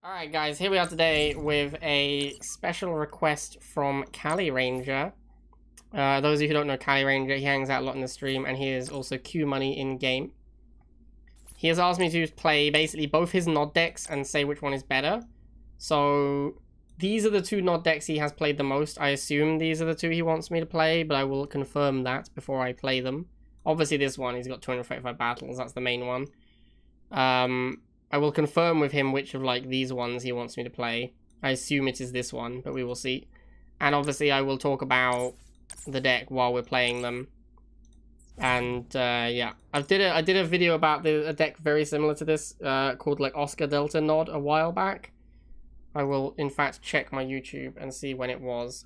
Alright guys, here we are today with a special request from Cali Ranger. Those of you who don't know Cali Ranger, he hangs out a lot in the stream and he is also Qmoney in game. He has asked me to play basically both his nod decks and say which one is better. So these are the two nod decks he has played the most. I assume these are the two he wants me to play, but I will confirm that before I play them. Obviously this one, he's got 235 battles, that's the main one. I will confirm with him which of like these ones he wants me to play. I assume it is this one, but we will see. And obviously I will talk about the deck while we're playing them. And yeah, I did a video about a deck very similar to this called like Oscar Delta Nod a while back. I will in fact check my YouTube and see when it was.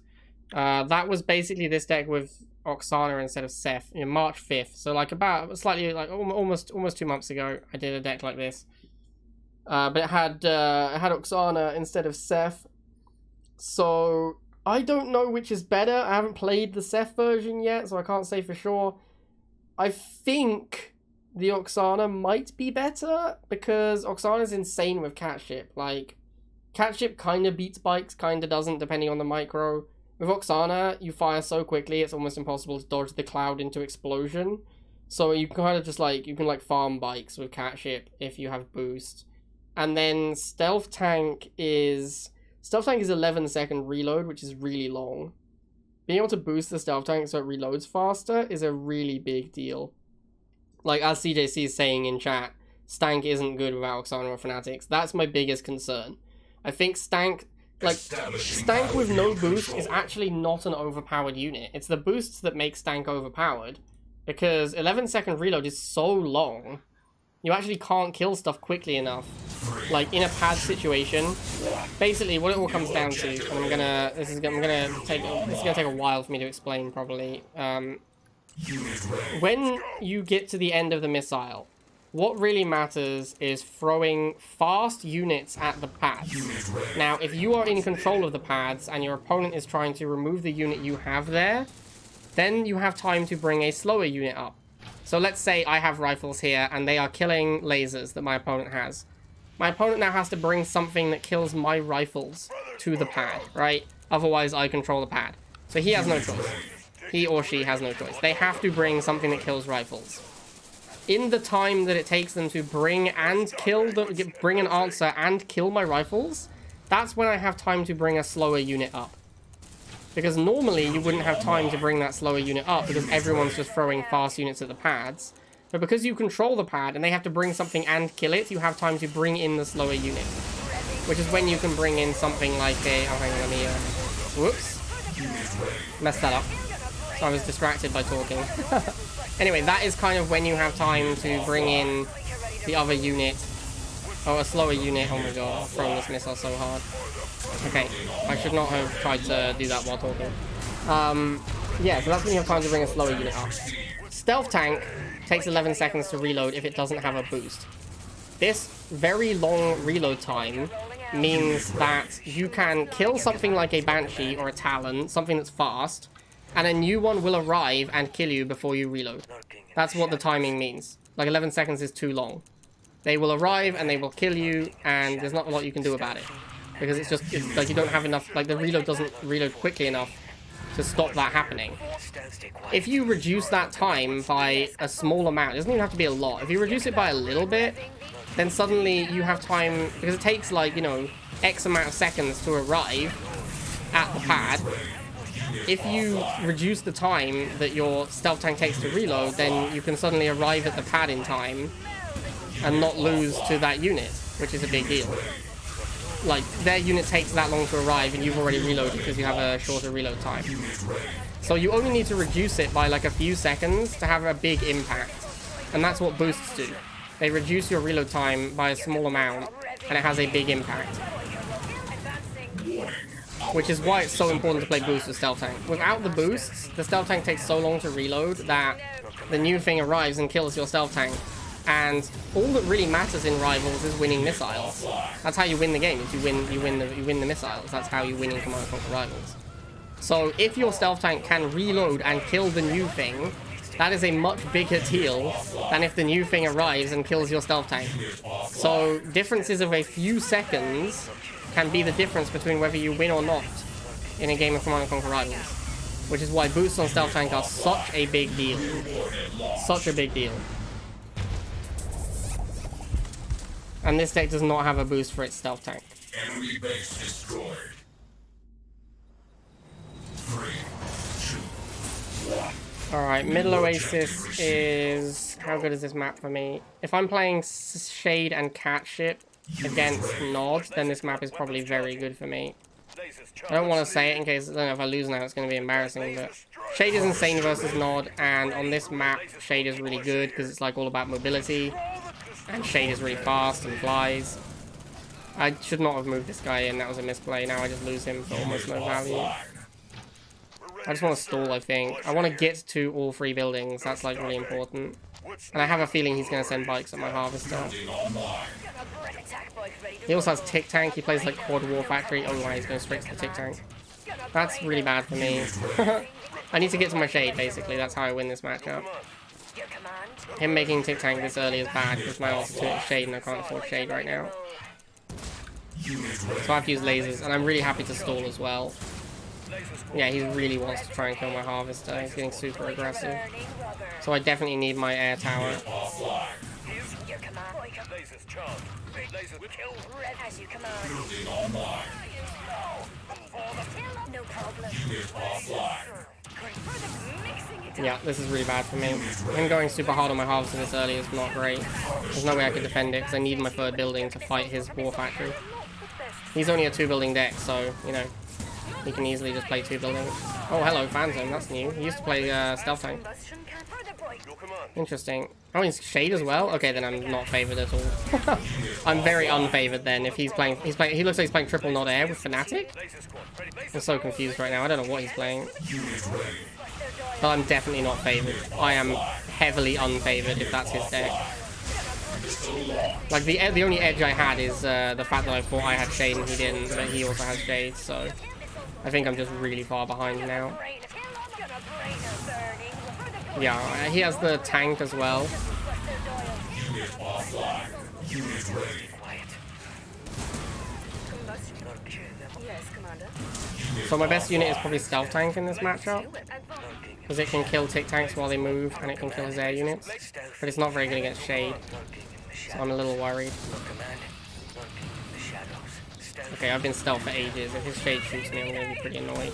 That was basically this deck with Oksana instead of Seth in March 5th. So like about slightly like almost 2 months ago, I did a deck like this. But it had Oksana instead of Seth. So I don't know which is better. I haven't played the Seth version yet, so I can't say for sure. I think the Oksana might be better because Oksana's insane with Catship. Like, Catship kind of beats bikes, kind of doesn't, depending on the micro. With Oksana, you fire so quickly, it's almost impossible to dodge the cloud into explosion. So you kind of just like, you can like farm bikes with Catship if you have boost. And then Stealth Tank is 11-second reload, which is really long. Being able to boost the Stealth Tank so it reloads faster is a really big deal. Like, as CJC is saying in chat, Stank isn't good without Oksana or Fanatics. That's my biggest concern. I think Stank with no boost is actually not an overpowered unit. It's the boosts that make Stank overpowered. Because 11-second reload is so long, you actually can't kill stuff quickly enough. Like, in a pad situation, basically what it all comes down to, and this is gonna take a while for me to explain probably. When you get to the end of the missile, what really matters is throwing fast units at the pads. Now, if you are in control of the pads and your opponent is trying to remove the unit you have there, then you have time to bring a slower unit up. So let's say I have rifles here and they are killing lasers that my opponent has. My opponent now has to bring something that kills my rifles to the pad, right? Otherwise, I control the pad. So he has no choice. He or she has no choice. They have to bring something that kills rifles. In the time that it takes them to bring an answer and kill my rifles, that's when I have time to bring a slower unit up. Because normally you wouldn't have time to bring that slower unit up because everyone's just throwing fast units at the pads. But because you control the pad and they have to bring something and kill it, you have time to bring in the slower unit. Which is when you can bring in something like a... Oh, hang on, let me... Whoops. Messed that up. I was distracted by talking. Anyway, that is kind of when you have time to bring in the other unit. Oh, a slower unit. Oh my god, I've thrown this missile so hard. Okay, I should not have tried to do that while talking. Yeah, so that's when you have time to bring a slower unit up. Stealth Tank takes 11 seconds to reload if it doesn't have a boost. This very long reload time means that you can kill something like a Banshee or a Talon, something that's fast, and a new one will arrive and kill you before you reload. That's what the timing means. Like 11 seconds is too long. They will arrive and they will kill you, and there's not a lot you can do about it. Because it's like you don't have enough, like the reload doesn't reload quickly enough to stop that happening. If you reduce that time by a small amount, it doesn't even have to be a lot. If you reduce it by a little bit, then suddenly you have time, because it takes like, you know, X amount of seconds to arrive at the pad. If you reduce the time that your Stealth Tank takes to reload, then you can suddenly arrive at the pad in time and not lose to that unit, which is a big deal. Like, their unit takes that long to arrive and you've already reloaded because you have a shorter reload time. So you only need to reduce it by like a few seconds to have a big impact. And that's what boosts do. They reduce your reload time by a small amount and it has a big impact. Which is why it's so important to play boost with Stealth Tank. Without the boosts, the Stealth Tank takes so long to reload that the new thing arrives and kills your Stealth Tank. And all that really matters in Rivals is winning missiles. That's how you win the game. Is you win the missiles. That's how you win in Command & Conquer Rivals. So if your Stealth Tank can reload and kill the new thing, That is a much bigger deal than if the new thing arrives and kills your stealth tank. So differences of a few seconds can be the difference between whether you win or not in a game of Command & Conquer Rivals. Which is why boosts on stealth tank are such a big deal. Such a big deal. And this deck does not have a boost for its stealth tank. Enemy base destroyed. 3, 2, 1. Alright, Middle Oasis is... How good is this map for me? If I'm playing Shade and Catship against Nod, then this map is probably very good for me. I don't want to say it in case, I don't know, if I lose now it's going to be embarrassing, but Shade is insane versus Nod, and on this map, Shade is really good because it's like all about mobility, and Shade is really fast and flies. I should not have moved this guy in, that was a misplay. Now I just lose him for almost no value. I just want to stall, I think. I want to get to all 3 buildings, that's like really important. And I have a feeling he's going to send bikes at my Harvester. He also has Tick Tank, he plays like Quad War Factory. Oh wow, he's going straight to the Tick Tank. That's really bad for me. I need to get to my Shade, basically, that's how I win this matchup. Him making Tick Tank this early is bad, because my altitude is Shade and I can't afford Shade right now. So I have to use lasers, and I'm really happy to stall as well. Yeah, he really wants to try and kill my Harvester. He's getting super aggressive. So I definitely need my air tower. Yeah, this is really bad for me. Him going super hard on my Harvester this early is not great. There's no way I could defend it, because I need my 3rd building to fight his War Factory. He's only a 2-building deck, so, you know, he can easily just play 2 buildings. Oh, hello, Phantom, that's new. He used to play Stealth Tank. Interesting. Oh, he's Shade as well? Okay, then I'm not favored at all. I'm very unfavored then if he's playing... He looks like he's playing triple Nod Air with Fnatic? I'm so confused right now. I don't know what he's playing. But I'm definitely not favored. I am heavily unfavored if that's his deck. Like, the only edge I had is the fact that I thought I had Shade and he didn't, but he also has Shade, so... I think I'm just really far behind now. Yeah, he has the tank as well. So my best unit is probably Stealth Tank in this matchup, because it can kill Tick Tanks while they move, and it can kill his air units. But it's not very good against Shade, so I'm a little worried. Okay, I've been stealth for ages. If his Shade shoots me, I'm going to be pretty annoyed.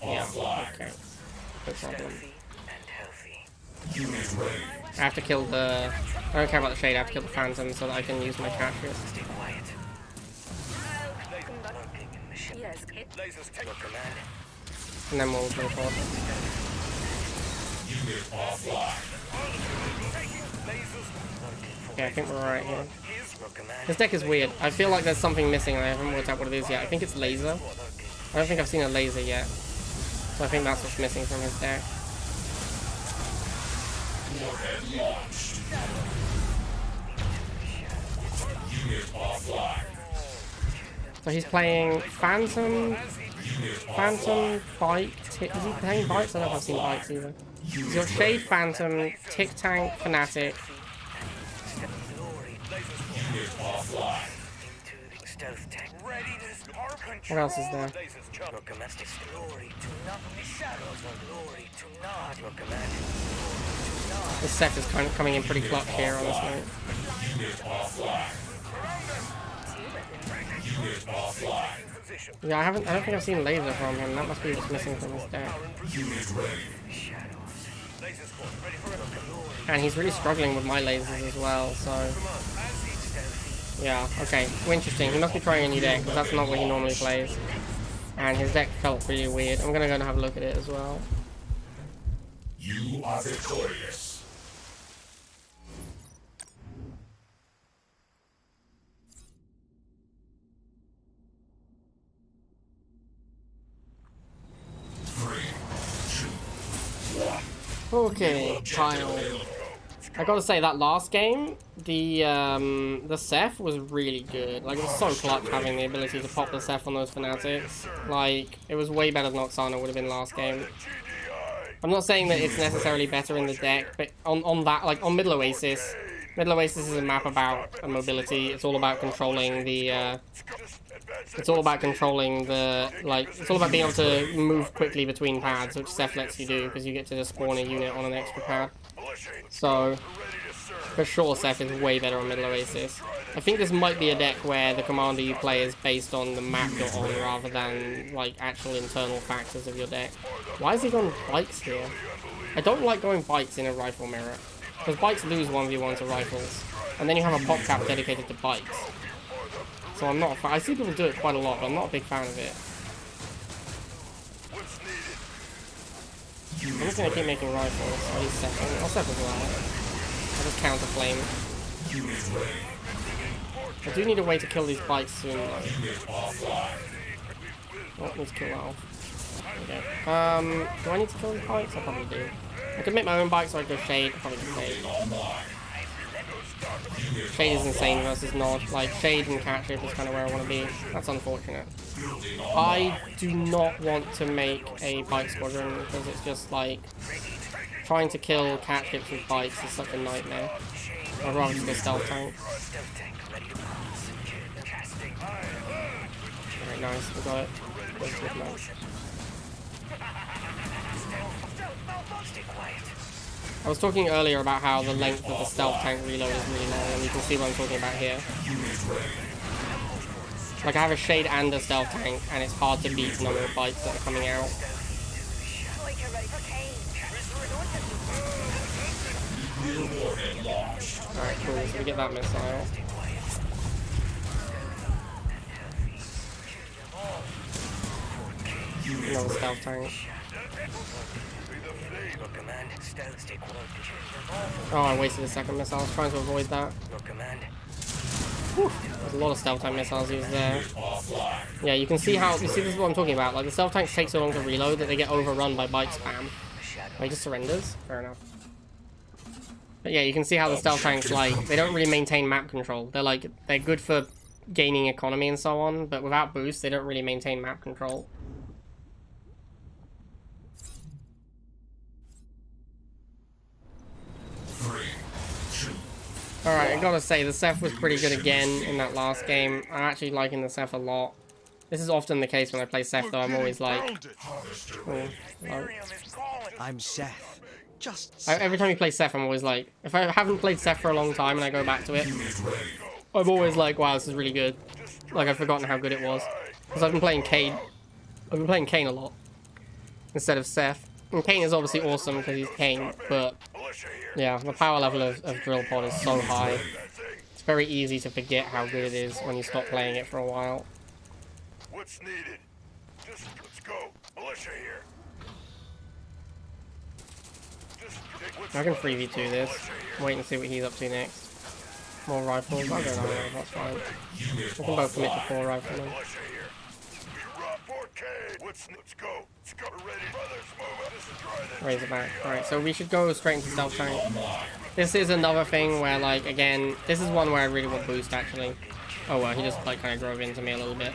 Yeah, okay. No problem. I have to kill the... I don't care about the Shade, I have to kill the Phantom so that I can use my Catship. And then we'll go forward. Yeah, I think we're right here. This deck is weird. I feel like there's something missing and I haven't worked out what it is yet. I think it's laser. I don't think I've seen a laser yet. So I think that's what's missing from his deck. So he's playing Phantom, Bite, is he playing Bites? I don't know if I've seen Bites either. He's got Shade, Phantom, Tick Tank, Fnatic. What else is there? The Seth is kind of coming in pretty clutch here, honestly. Yeah, I don't think I've seen laser from him. That must be what's missing from his deck. And he's really struggling with my lasers as well, so... Yeah, okay. Well, interesting. He must be trying a new deck, because that's not what he normally plays. And his deck felt really weird. I'm gonna go and have a look at it as well. You are victorious. Okay, Kyle. I gotta say, that last game, the Seth was really good. Like, it was so clutch having the ability to pop the Seth on those Fanatics. Like, it was way better than Oksana would have been last game. I'm not saying that it's necessarily better in the deck, but on that, like on Middle Oasis is a map about mobility. It's all about controlling the, it's all about controlling the, like, it's all about being able to move quickly between pads, which Seth lets you do, because you get to just spawn a unit on an extra pad. So, for sure, Seth is way better on Middle Oasis. I think this might be a deck where the commander you play is based on the map you're on, rather than, like, actual internal factors of your deck. Why is he going bikes here? I don't like going bikes in a rifle mirror, because bikes lose 1v1 to rifles, and then you have a pop cap dedicated to bikes. So I'm not a fan. I see people do it quite a lot, but I'm not a big fan of it. I'm just going to keep making rifles. So he's second. I'll Seth as well. I'll just counter flame. I do need a way to kill these bikes soon, though. Oh, I need to kill that off. There we go. Do I need to kill these bikes? I probably do. I could make my own bikes, or I could go Shade. I'll probably go Shade. Shade is insane versus Nod. Like, Shade and Catship is kind of where I want to be. That's unfortunate. I do not want to make a bike squadron, because it's just like trying to kill Catships with bikes is such a nightmare. I'd rather just go stealth tank. Alright, nice, we got it. I was talking earlier about how the length of the stealth tank reload is really long, and you can see what I'm talking about here. Like, I have a Shade and a stealth tank, and it's hard to beat the number of bikes that are coming out. Alright, cool, so we get that missile. Another stealth tank. Oh, I wasted a second missile. I was trying to avoid that. Whew. There's a lot of stealth tank missiles used there. Yeah, you can see how, you see, this is what I'm talking about. Like, the stealth tanks take so long to reload that they get overrun by bike spam. Oh, he just surrenders? Fair enough. But yeah, you can see how the stealth tanks, like, they don't really maintain map control. They're like, they're good for gaining economy and so on, but without boost, they don't really maintain map control. Alright, I gotta say, the Seth was pretty good again in that last game. I'm actually liking the Seth a lot. This is often the case when I play Seth, though. I'm always like... Oh, oh. I'm Seth. Every time you play Seth, I'm always like... If I haven't played Seth for a long time and I go back to it, I'm always like, wow, this is really good. Like, I've forgotten how good it was. Because I've been playing Cade. I've been playing Kane a lot. Instead of Seth. And Kane is obviously awesome because he's Kane, but... Yeah, the power level of Drill Pod is so high. It's very easy to forget how good it is when you stop playing it for a while. What's needed? Just let's go. Militia here. I can 3v2 this. Wait and see what he's up to next. More rifles. I'll go down there, that's fine. We can both commit to 4 riflemen. Razorback. Alright, so we should go straight into stealth tank. This is another thing where, like, again, this is one where I really want boost, actually. Oh well, he just, like, kind of drove into me a little bit.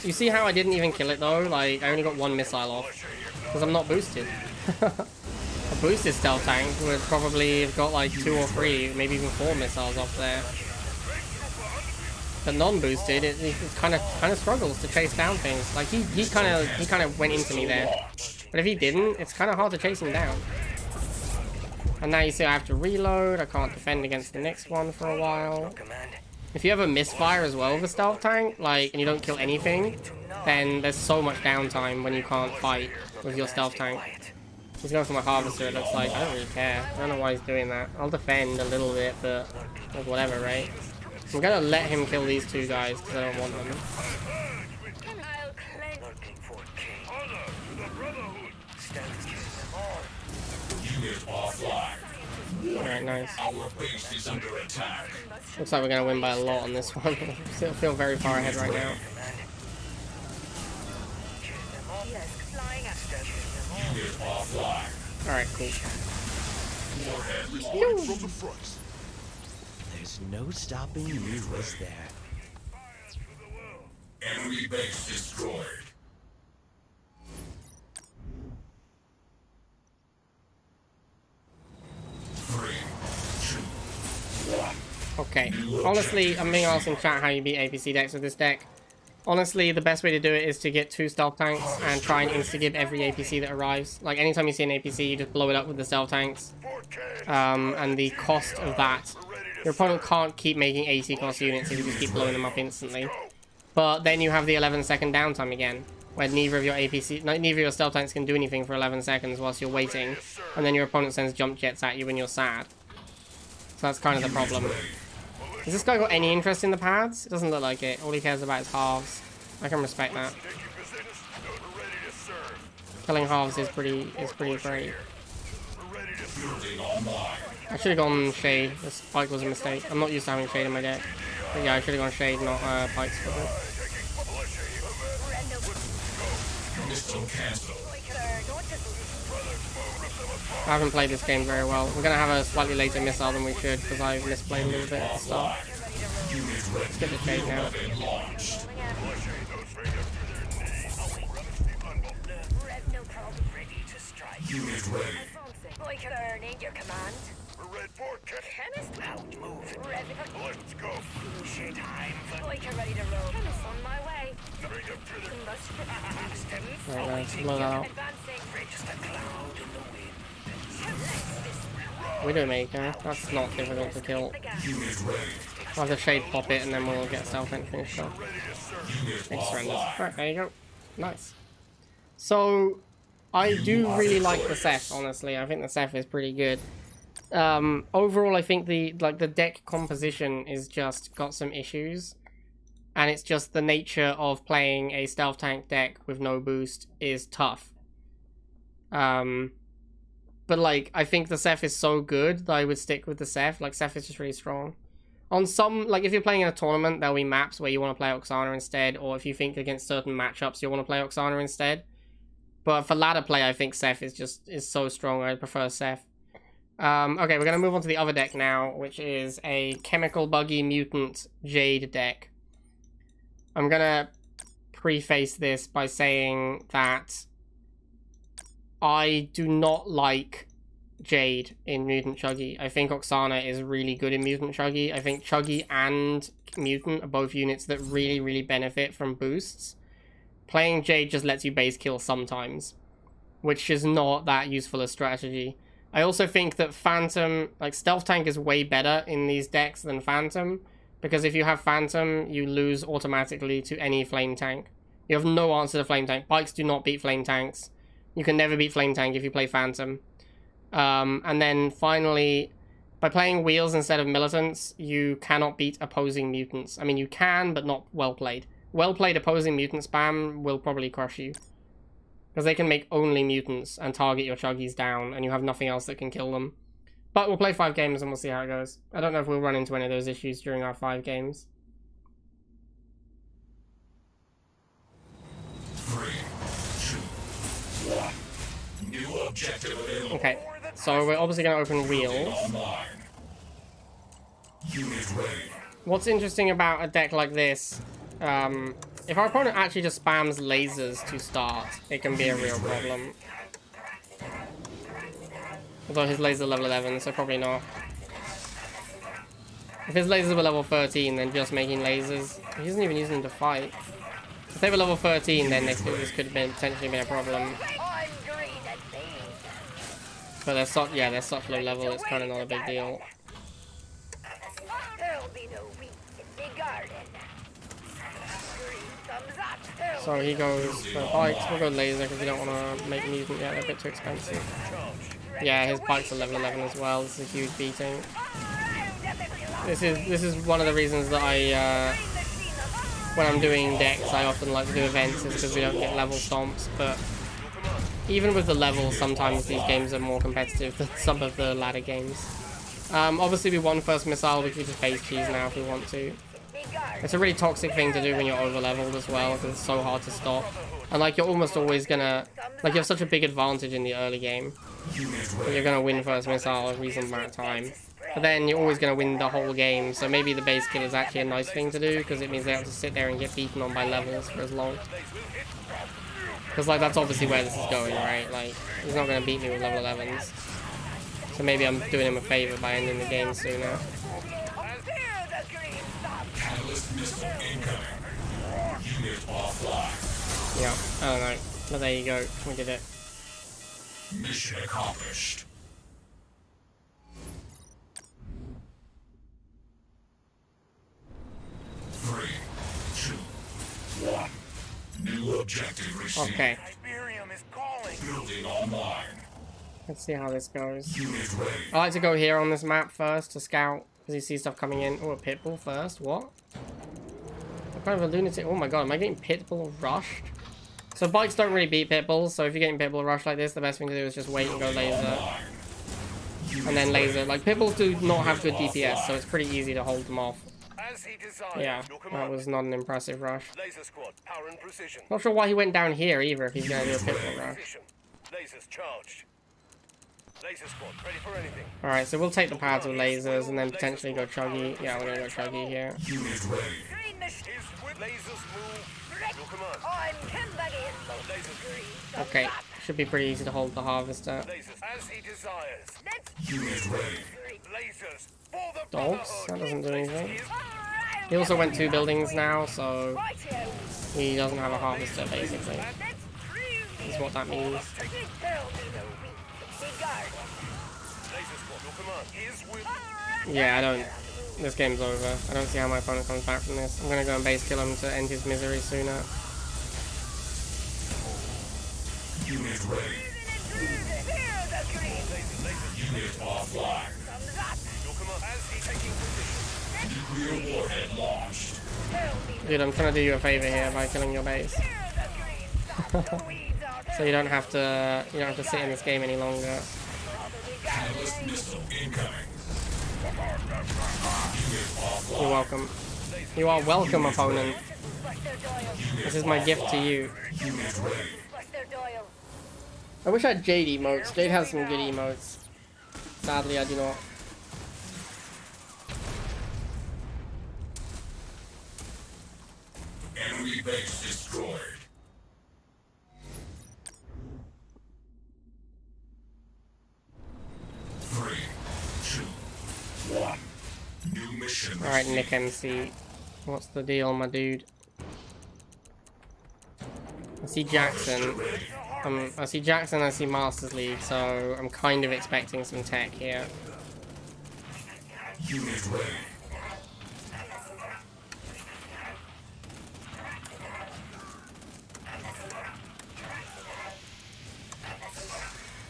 You see how I didn't even kill it, though? Like, I only got 1 missile off. Because I'm not boosted. A boosted stealth tank would probably have got, like, 2 or 3, maybe even 4 missiles off there. But non-boosted, it kind of struggles to chase down things. Like, he kind of went into me there. But if he didn't, it's kind of hard to chase him down. And now you see I have to reload. I can't defend against the next one for a while. If you ever misfire as well with a stealth tank, like, and you don't kill anything, then there's so much downtime when you can't fight with your stealth tank. He's going for my harvester, it looks like. I don't really care. I don't know why he's doing that. I'll defend a little bit, but whatever, right? I'm gonna let him kill these 2 guys because I don't want them. Alright, nice. Looks like we're gonna win by a lot on this one. I feel very far ahead right now. Alright, cool. There's no stopping you, is there? Enemy base destroyed. Okay, honestly, I'm being asked in chat how you beat APC decks with this deck. Honestly, the best way to do it is to get 2 stealth tanks and try and insta-give every APC that arrives. Like, anytime you see an APC, you just blow it up with the stealth tanks. And the cost of that, your opponent can't keep making 80 cost units if you just keep blowing them up instantly. But then you have the 11-second downtime again, where neither of your stealth tanks can do anything for 11 seconds whilst you're waiting, and then your opponent sends jump jets at you when you're sad. So that's kind of the problem. Has this guy got any interest in the pads? It doesn't look like it. All he cares about is halves. I can respect that. Killing halves is pretty great. I should have gone Shade. This Pike was a mistake. I'm not used to having Shade in my deck. But yeah, I should have gone Shade, not Pikes for it. I haven't played this game very well. We're going to have a slightly later missile than we should because I misplayed a little bit at the start. Let's get the Shade now. Unit ready. Need your command. Red for Chemist out. Move. Ready. Let's go. Shit time. Like ready to roll. Chemist on my way. Bring up to the Right, guys, blow that out. Advancing. Just a cloud in the wind. Widowmaker, that's not difficult to kill. I'll have the Shade pop it and then we'll get stealth tank finished off. Next surrenders. Right, there you go. Nice. So, I do really like the Seth, honestly. I think the Seth is pretty good. Overall, I think the deck composition is just got some issues. And it's just the nature of playing a stealth tank deck with no boost is tough. But, like, I think the Seth is so good that I would stick with the Seth. Like, Seth is just really strong. On some, like, if you're playing in a tournament, there'll be maps where you want to play Oksana instead, or if you think against certain matchups, you want to play Oksana instead. But for ladder play, I think Seth is so strong. I prefer Seth. Okay, we're going to move on to the other deck now, which is a Chemical Buggy Mutant Jade deck. I'm going to preface this by saying that I do not like Jade in Mutant Chuggy. I think Oksana is really good in Mutant Chuggy. I think Chuggy and Mutant are both units that really, really benefit from boosts. Playing Jade just lets you base kill sometimes, which is not that useful a strategy. I also think that Phantom, like Stealth Tank is way better in these decks than Phantom, because if you have Phantom, you lose automatically to any Flame Tank. You have no answer to Flame Tank. Bikes do not beat Flame Tanks. You can never beat Flame Tank if you play Phantom. And then finally, by playing Wheels instead of Militants, you cannot beat opposing mutants. I mean, you can, but not well played. Well played opposing mutant spam will probably crush you. Because they can make only mutants and target your Chuggies down, and you have nothing else that can kill them. But we'll play 5 games and we'll see how it goes. I don't know if we'll run into any of those issues during our 5 games. 3, 2, 1. New objective available. Okay, so we're obviously going to open Wheels. Unit ready. What's interesting about a deck like this, if our opponent actually just spams lasers to start, it can be a real problem. Although his lasers are level 11, so probably not. If his lasers were level 13, then just making lasers... He isn't even using them to fight. If they were level 13, then this could have potentially been a problem. But they're such, yeah, they're such low level, it's kind of not a big deal. So he goes for bikes. We'll go laser because we don't want to make mutant yet. They're a bit too expensive. Yeah, his bikes are level 11 as well. This is a huge beating. This is one of the reasons that I when I'm doing decks, I often like to do events, is because we don't get level stomps. But even with the levels, sometimes these games are more competitive than some of the ladder games. Obviously, we won first missile. We can just base cheese now if we want to. It's a really toxic thing to do when you're over-leveled as well, because it's so hard to stop. And, like, you're almost always gonna... Like, you have such a big advantage in the early game. You're gonna win first missile a reasonable amount of time. But then you're always gonna win the whole game, so maybe the base kill is actually a nice thing to do, because it means they have to sit there and get beaten on by levels for as long. Because, like, that's obviously where this is going, right? Like, he's not gonna beat me with level 11s. So maybe I'm doing him a favor by ending the game sooner. Yeah, I don't know. But there you go. We did it. Mission accomplished. 3, 2, 1. New objective received. Okay. Iberium is calling. Building online. Let's see how this goes. Unit ready. I like to go here on this map first to scout, because you see stuff coming in. Oh, a pitbull first. What? What kind of a lunatic? Oh my god, am I getting pitbull rushed? So bikes don't really beat pitbulls, so if you're getting pitbull rushed like this, the best thing to do is just wait and go laser. And then laser. Like, pitbulls do not have good DPS, so it's pretty easy to hold them off. As he desired. Yeah, that was not an impressive rush. Laser squad, power and precision. Not sure why he went down here either if he's going to do a pitbull rush. Lasers charged. Laser squad, ready for anything. Alright, so we'll take the pads with lasers and then potentially go chuggy. Yeah, we're going to go chuggy here. Unit ready. Lasers move. Your command. I'm Qmoney in low. Okay, should be pretty easy to hold the harvester. Lasers as he desires. Let's Unit ready. Lasers for the Dogs? That Brotherhood. doesn't do anything. Is He also went 2 buildings now, so Rightio. he doesn't have a harvester, basically. Let's prove Is what that means. Tell me no weak. Disregard. Laser squad, your command is with. Yeah, I don't... This game's over. I don't see how my opponent comes back from this. I'm gonna go and base kill him to end his misery sooner. Unit ready. Unit offline. Your command as he taking position. Nuclear warhead launched. Dude, I'm trying to do you a favor here by killing your base. So you don't have to sit in this game any longer. Catalyst missile incoming. You're welcome. You are welcome, opponent. This is my gift to you. Unit ready. I wish I had Jade emotes. Jade has some good emotes. Sadly, I do not. Enemy base destroyed. Three, two, one. New mission. Alright, Nick MC. What's the deal, my dude? I see Jackson. I see Jackson, I see Masters League, so I'm kind of expecting some tech here. Unit ready.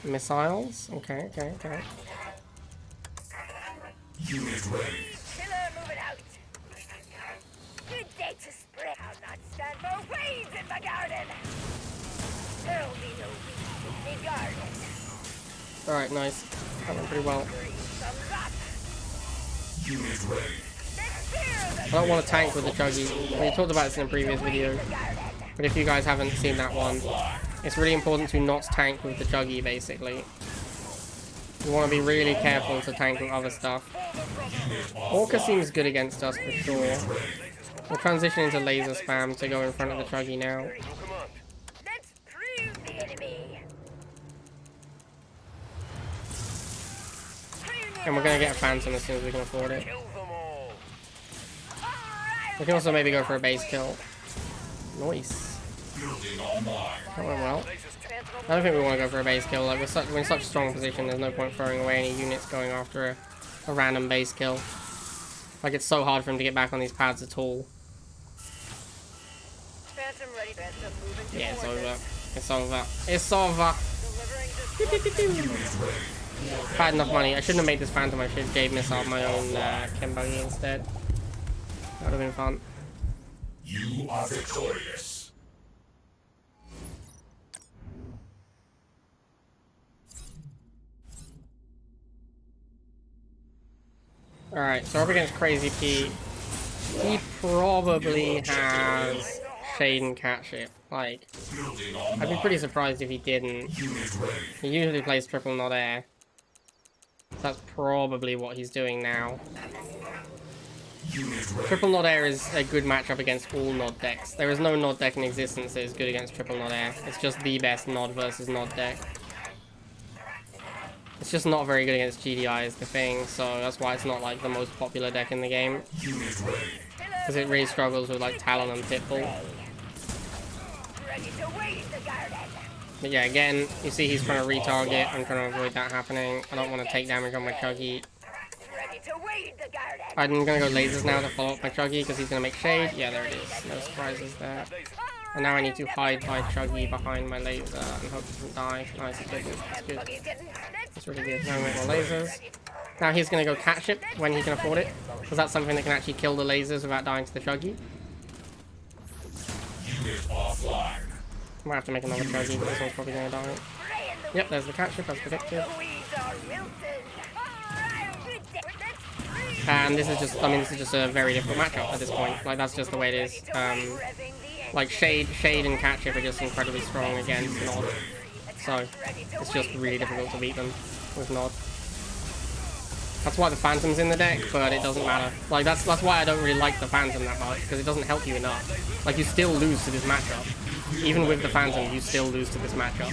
Missiles? Okay. Unit ready. Killer moving out. Good day to split. I'll not stand for weeds in the garden. There'll be no weeds in the garden. Alright, nice. That went pretty well. Thumbs up. Unit ready. Let's hear I don't want to tank with the chuggy. We talked about this in a previous video, but if you guys haven't seen that one, it's really important to not tank with the chuggy, basically. You want to be really careful to tank with other stuff. Orca seems good against us for sure. We'll transition into laser spam to go in front of the chuggy now. Your command. Let's prove the enemy. And we're going to get a Phantom as soon as we can afford it. Kill them all. We can also maybe go for a base kill. Nice. Building online. That went well. Lasers. I don't think we want to go for a base kill. Like, we're in such a strong position, there's no point throwing away any units going after a random base kill. Like, it's so hard for him to get back on these pads at all. Phantom ready. Phantom moving Yeah, it's towards over. us. It's over. It's over. Delivering this. If I had enough money, I shouldn't have made this Phantom. I should have Jade missile my own Qmoney instead. That would have been fun. You are victorious. Alright, so we're up against Crazy Pete. He probably has Shade and Catship. Like, Building I'd be online. pretty surprised if he didn't. Unit ready. He usually plays triple not air. So that's probably what he's doing now. Unit ready. Triple Nod Air is a good matchup against all Nod decks. There is no Nod deck in existence that is good against Triple Nod Air. It's just the best Nod versus Nod deck. It's just not very good against GDI is the thing, so that's why it's not like the most popular deck in the game. Unit ready. Because it really struggles with like Talon and Pitbull. ready to wade the garden. But yeah, again, you see he's trying to retarget. I'm trying to avoid that happening. I don't want to take damage on my Chuggy. Ready to wade the garden. I'm going to go lasers now to follow up my Chuggy because he's going to make shade. Yeah, there it is. No surprises there. And now I need to hide my Chuggy behind my laser and hope he doesn't die. Nice, it's good. It's good. It's really good. Now we make more lasers. Now he's going to go catch it when he can afford it. Because that's something that can actually kill the lasers without dying to the Chuggy. Unit offline. I might have to make another Chuggy, but this one's probably going to die. Yep, there's the catch it, as predicted. And this is just, I mean, this is just a very difficult matchup at this point. Like, that's just the way it is. Like, Shade and Catchip are just incredibly strong against Nod. So, it's just really difficult to beat them with Nod. That's why the Phantom's in the deck, but it doesn't matter. Like, that's why I don't really like the Phantom that much, because it doesn't help you enough. Like, you still lose to this matchup. Even with the Phantom, you still lose to this matchup.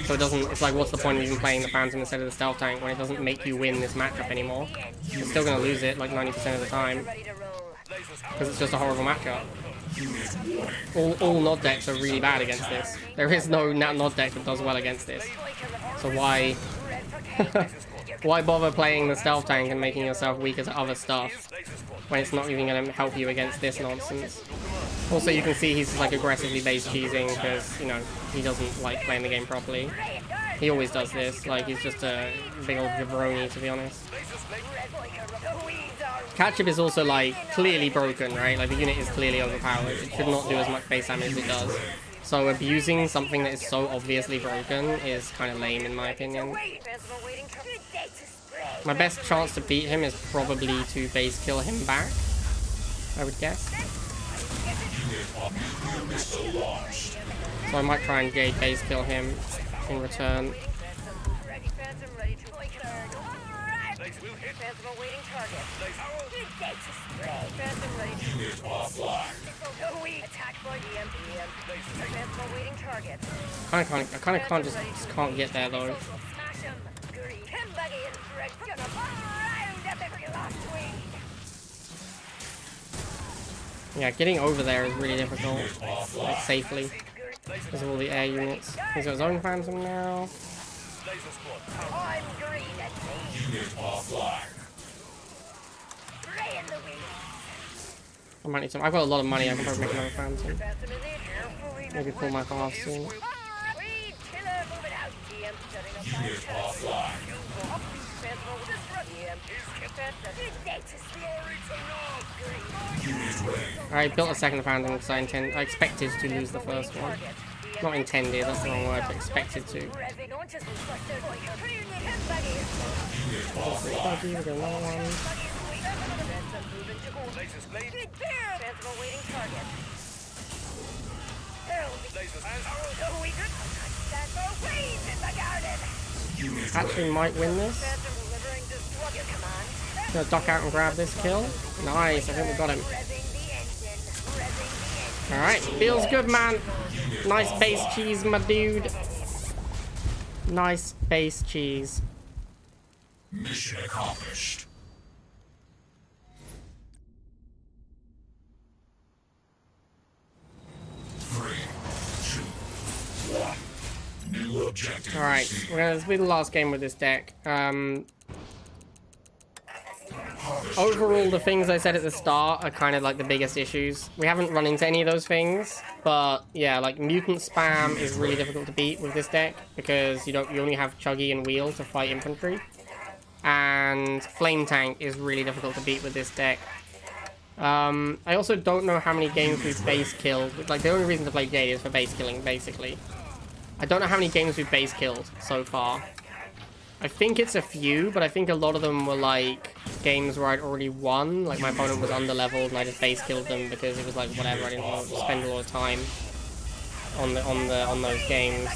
So it doesn't, it's like, what's the point of even playing the Phantom instead of the Stealth Tank when it doesn't make you win this matchup anymore? You're still going to lose it, like, 90% of the time. Because it's just a horrible matchup. All Nod decks are really bad against this. There is no Nod deck that does well against this. So why... why bother playing the Stealth Tank and making yourself weaker to other stuff when it's not even going to help you against this nonsense? Also, you can see he's just, like, aggressively base cheesing because, you know, he doesn't like playing the game properly. He always does this. Like, he's just a big old jabroni, to be honest. Catch-up is also, like, clearly broken, right? Like, the unit is clearly overpowered. It should not do as much base damage as it does. So abusing something that is so obviously broken is kind of lame, in my opinion. My best chance to beat him is probably to base kill him back, I would guess. So I might try and Jade base kill him in return. I kind of can't just can't get there though. Yeah, getting over there is really difficult, like safely, because of all the air units. He's got his own Phantom now. I might need some. I've got a lot of money. I can probably make another Phantom. Maybe pull my half soon. I built a second Phantom because I expected to lose the first one. Not intended, that's the wrong word, but expected to. Actually might win this. Gonna duck out and grab this kill. Nice, I think we got him. Alright, feels good, man. Nice base cheese, my dude. Nice base cheese. Mission accomplished. 3, 2, 1. New objective. Alright, this will be the last game with this deck. Overall, the things I said at the start are kind of like the biggest issues. We haven't run into any of those things, but yeah, like mutant spam is really difficult to beat with this deck because you only have Chuggy and Wheel to fight infantry, and Flame Tank is really difficult to beat with this deck. I also don't know how many games we've base killed. Like, the only reason to play Jade is for base killing, basically. I don't know how many games we've base killed so far. I think it's a few, but I think a lot of them were like games where I'd already won. Like, my opponent was under-leveled and I just base killed them because it was like whatever. I didn't want to spend a lot of time on those games.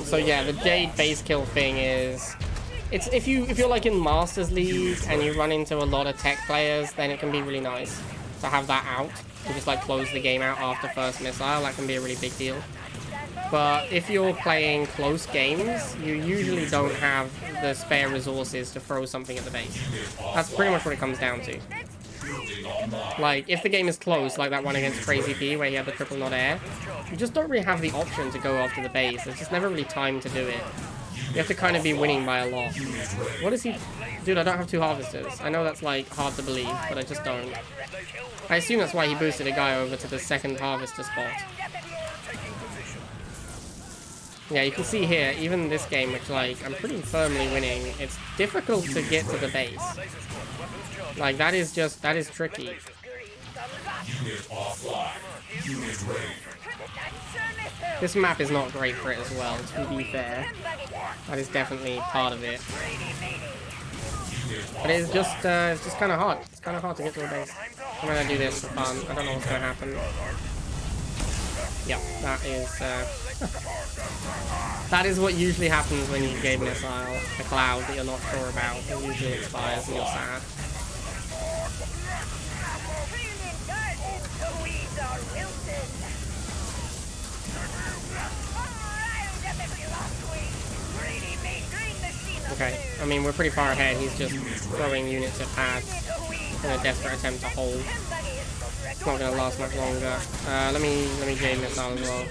So yeah, the Jade base kill thing is, it's if you're like in Masters League and you run into a lot of tech players, then it can be really nice to have that out and just like close the game out after first missile. That can be a really big deal. But if you're playing close games, you usually don't have the spare resources to throw something at the base. That's pretty much what it comes down to. Like, if the game is close, like that one against Crazy P, where he had the triple nod air, you just don't really have the option to go after the base. There's just never really time to do it. You have to kind of be winning by a lot. What is he... Dude, I don't have 2 harvesters. I know that's, like, hard to believe, but I just don't. I assume that's why he boosted a guy over to the 2nd harvester spot. Yeah, you can see here, even this game, which, like, I'm pretty firmly winning, it's difficult to get to the base. Like, that is tricky. Unit offline. Unit ready. This map is not great for it as well, to be fair. That is definitely part of it. But it's just kind of hard. It's kind of hard to get to a base. I'm gonna do this for fun. I don't know what's gonna happen. Yep, that is... that is what usually happens when you game missile. A cloud that you're not sure about. It usually expires and you're sad. Okay, I mean, we're pretty far ahead. He's just throwing units at pads in a desperate attempt to hold. It's not going to last much longer. Let me Jade missile as well.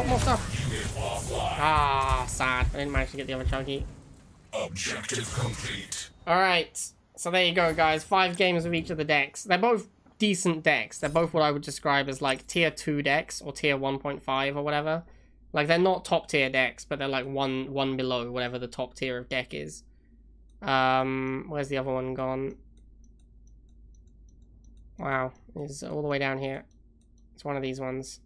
More stuff. Ah, sad. I didn't manage to get the other chunky. Objective complete. Alright, so there you go, guys. 5 games with each of the decks. They're both decent decks. They're both what I would describe as like tier 2 decks or tier 1.5 or whatever. Like, they're not top tier decks, but they're like one below whatever the top tier of deck is. Where's the other one gone? Wow, it's all the way down here. It's one of these ones.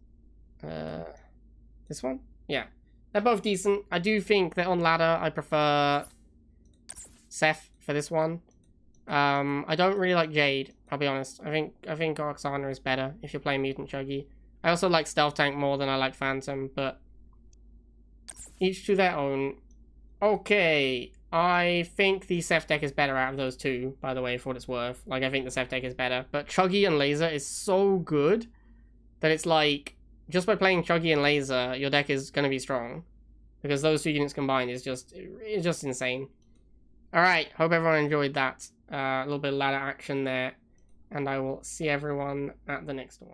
This one? Yeah. They're both decent. I do think that on ladder, I prefer Seth for this one. I don't really like Jade, I'll be honest. I think Oksana is better if you're playing Mutant Chuggy. I also like Stealth Tank more than I like Phantom, but each to their own. Okay, I think the Seth deck is better out of those two, by the way, for what it's worth. Like, I think the Seth deck is better. But Chuggy and Laser is so good that it's like, just by playing Chuggy and Laser, your deck is going to be strong. Because those 2 units combined is just insane. Alright, hope everyone enjoyed that. A little bit of ladder action there. And I will see everyone at the next one.